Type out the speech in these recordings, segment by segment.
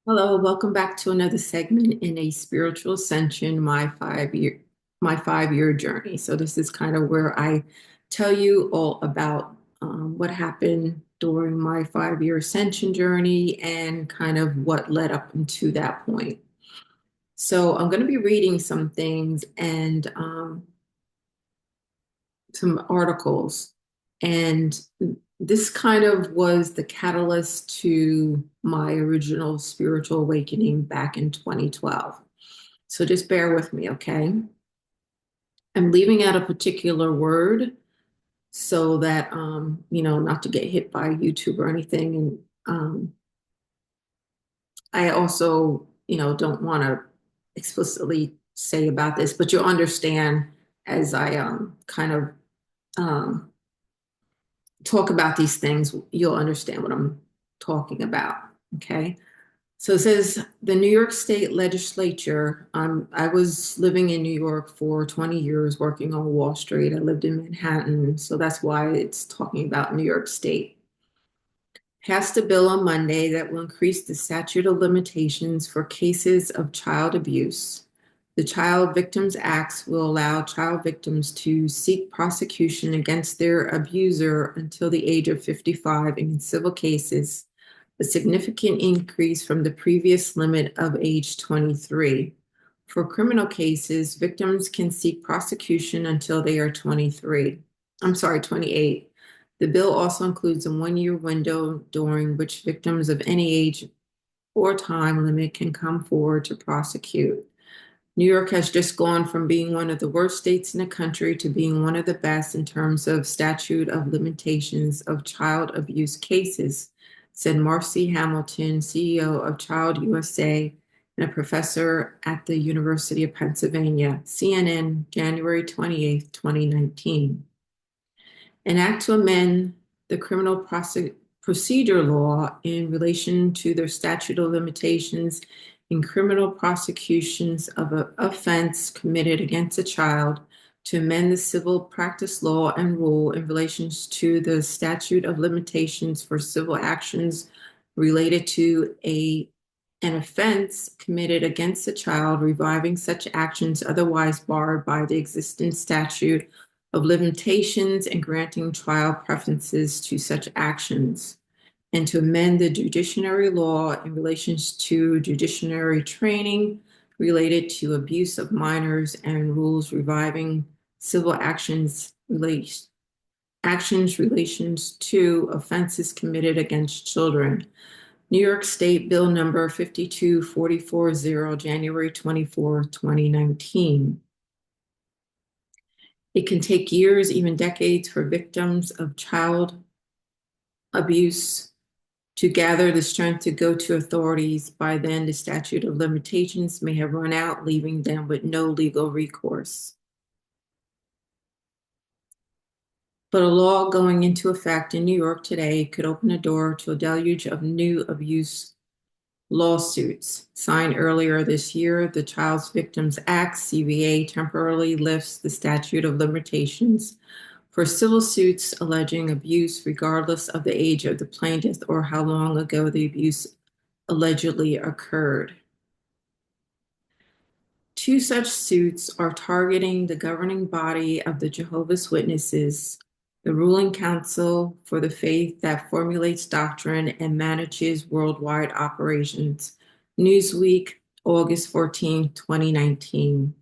Hello, welcome back to another segment in a spiritual ascension, my 5-year journey. So this is kind of where I tell you all about what happened during my 5-year ascension journey and kind of what led up into that point. So I'm going to be reading some things and some articles, and this kind of was the catalyst to my original spiritual awakening back in 2012. So just bear with me, okay? I'm leaving out a particular word so that not to get hit by YouTube or anything. And I also, don't want to explicitly say about this, but you'll understand as I kind of um, talk about these things, you'll understand what I'm talking about, okay? So it says the New York State Legislature. I was living in New York for 20 years, working on Wall Street. I lived in Manhattan, so that's why it's talking about New York State. Passed a bill on Monday that will increase the statute of limitations for cases of child abuse. The Child Victims Act will allow child victims to seek prosecution against their abuser until the age of 55 in civil cases, a significant increase from the previous limit of age 23. For criminal cases, victims can seek prosecution until they are 23. I'm sorry, 28. The bill also includes a 1-year window during which victims of any age or time limit can come forward to prosecute. New York has just gone from being one of the worst states in the country to being one of the best in terms of statute of limitations of child abuse cases, said Marcy Hamilton, CEO of Child USA and a professor at the University of Pennsylvania, CNN, January 28, 2019. An act to amend the criminal procedure law in relation to the statute of limitations in criminal prosecutions of an offense committed against a child, to amend the civil practice law and rule in relation to the statute of limitations for civil actions related to an offense committed against a child, reviving such actions otherwise barred by the existing statute of limitations and granting trial preferences to such actions, and to amend the judiciary law in relation to judiciary training related to abuse of minors and rules reviving civil actions relations to offenses committed against children. New York State Bill number 52440, January 24, 2019. It can take years, even decades, for victims of child abuse to gather the strength to go to authorities. By then, the statute of limitations may have run out, leaving them with no legal recourse. But a law going into effect in New York today could open a door to a deluge of new abuse lawsuits. Signed earlier this year, the Child Victims Act, CVA, temporarily lifts the statute of limitations for civil suits alleging abuse, regardless of the age of the plaintiff or how long ago the abuse allegedly occurred. Two such suits are targeting the governing body of the Jehovah's Witnesses, the ruling council for the faith that formulates doctrine and manages worldwide operations. Newsweek, August 14, 2019.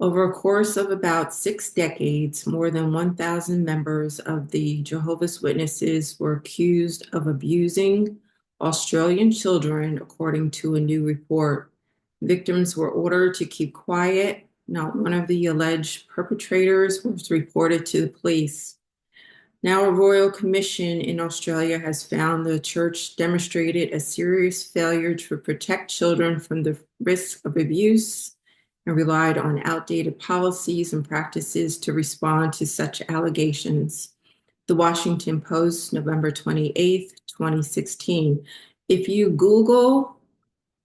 Over a course of about 6 decades, more than 1,000 members of the Jehovah's Witnesses were accused of abusing Australian children, according to a new report. Victims were ordered to keep quiet. Not one of the alleged perpetrators was reported to the police. Now, a royal commission in Australia has found the church demonstrated a serious failure to protect children from the risk of abuse and relied on outdated policies and practices to respond to such allegations. The Washington Post, November 28th, 2016. If you Google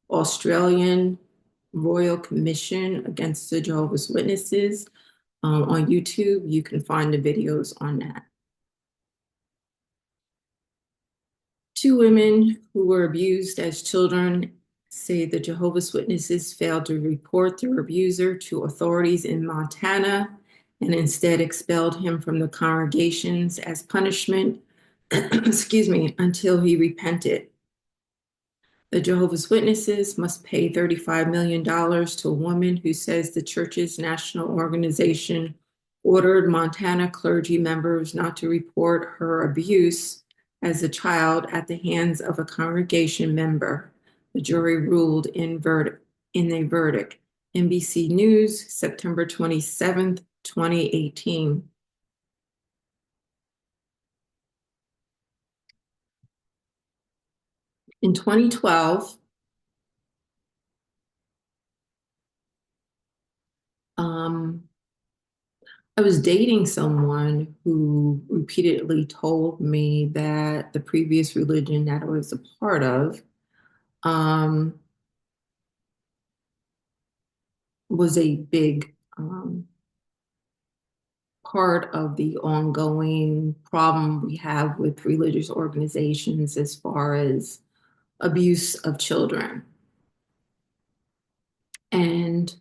Australian Royal Commission against the Jehovah's Witnesses on YouTube, you can find the videos on that. Two women who were abused as children say the Jehovah's Witnesses failed to report their abuser to authorities in Montana and instead expelled him from the congregations as punishment, excuse me, until he repented. The Jehovah's Witnesses must pay $35 million to a woman who says the church's national organization ordered Montana clergy members not to report her abuse as a child at the hands of a congregation member. The jury ruled in a verdict. NBC News, September 27th, 2018. In 2012, I was dating someone who repeatedly told me that the previous religion that I was a part of um, was a big part of the ongoing problem we have with religious organizations as far as abuse of children. And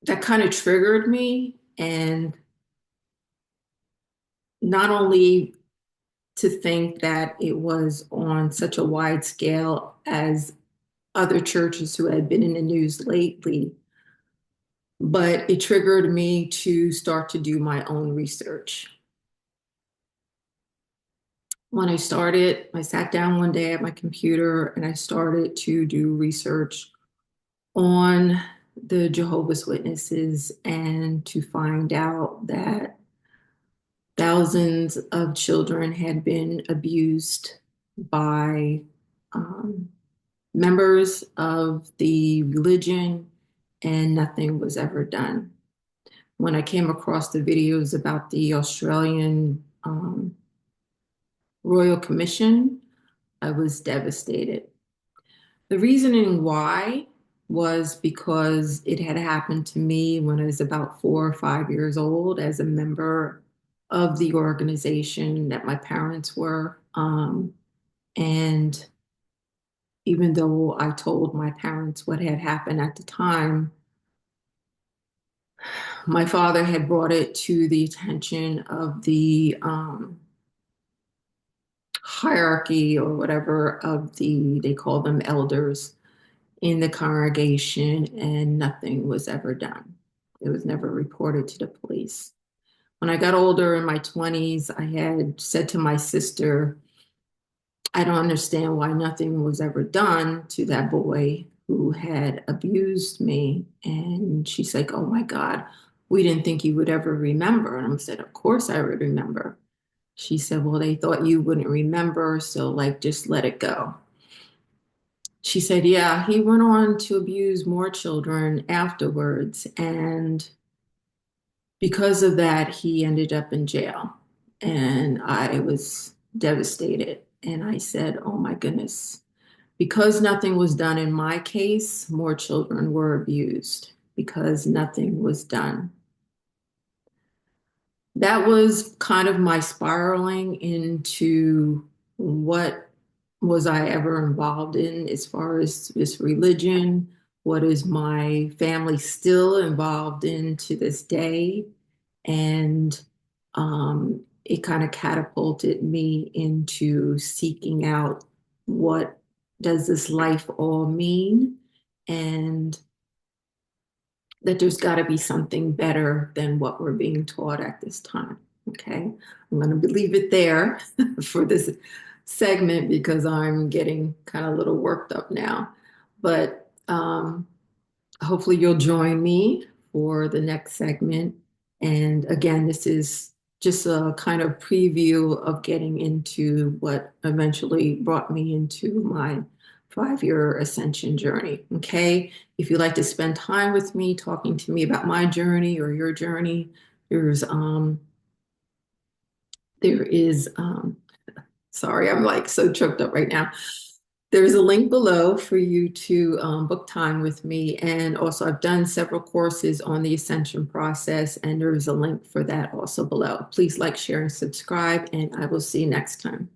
that kind of triggered me. And not only to think that it was on such a wide scale as other churches who had been in the news lately, but it triggered me to start to do my own research. When I started, I sat down one day at my computer and I started to do research on the Jehovah's Witnesses and to find out that thousands of children had been abused by members of the religion, and nothing was ever done. When I came across the videos about the Australian Royal Commission, I was devastated. The reasoning why was because it had happened to me when I was about 4 or 5 years old as a member of the organization that my parents were. And even though I told my parents what had happened at the time, my father had brought it to the attention of the hierarchy or whatever of they call them elders in the congregation, and nothing was ever done. It was never reported to the police. When I got older in my 20s, I had said to my sister, I don't understand why nothing was ever done to that boy who had abused me. And she's like, oh my God, we didn't think you would ever remember. And I said, of course I would remember. She said, well, they thought you wouldn't remember, so like just let it go. She said, yeah, he went on to abuse more children afterwards. And because of that, he ended up in jail. And I was devastated. And I said, oh my goodness, because nothing was done in my case, more children were abused because nothing was done. That was kind of my spiraling into what was I ever involved in as far as this religion? What is my family still involved in to this day? And it kind of catapulted me into seeking out what does this life all mean, and that there's got to be something better than what we're being taught at this time. Okay, I'm going to leave it there for this segment because I'm getting kind of a little worked up now. But hopefully you'll join me for the next segment. And again, this is just a kind of preview of getting into what eventually brought me into my 5-year ascension journey. Okay. If you'd like to spend time with me talking to me about my journey or your journey, there is sorry, I'm like so choked up right now. There's a link below for you to book time with me. And also I've done several courses on the ascension process, and there is a link for that also below. Please like, share, and subscribe, and I will see you next time.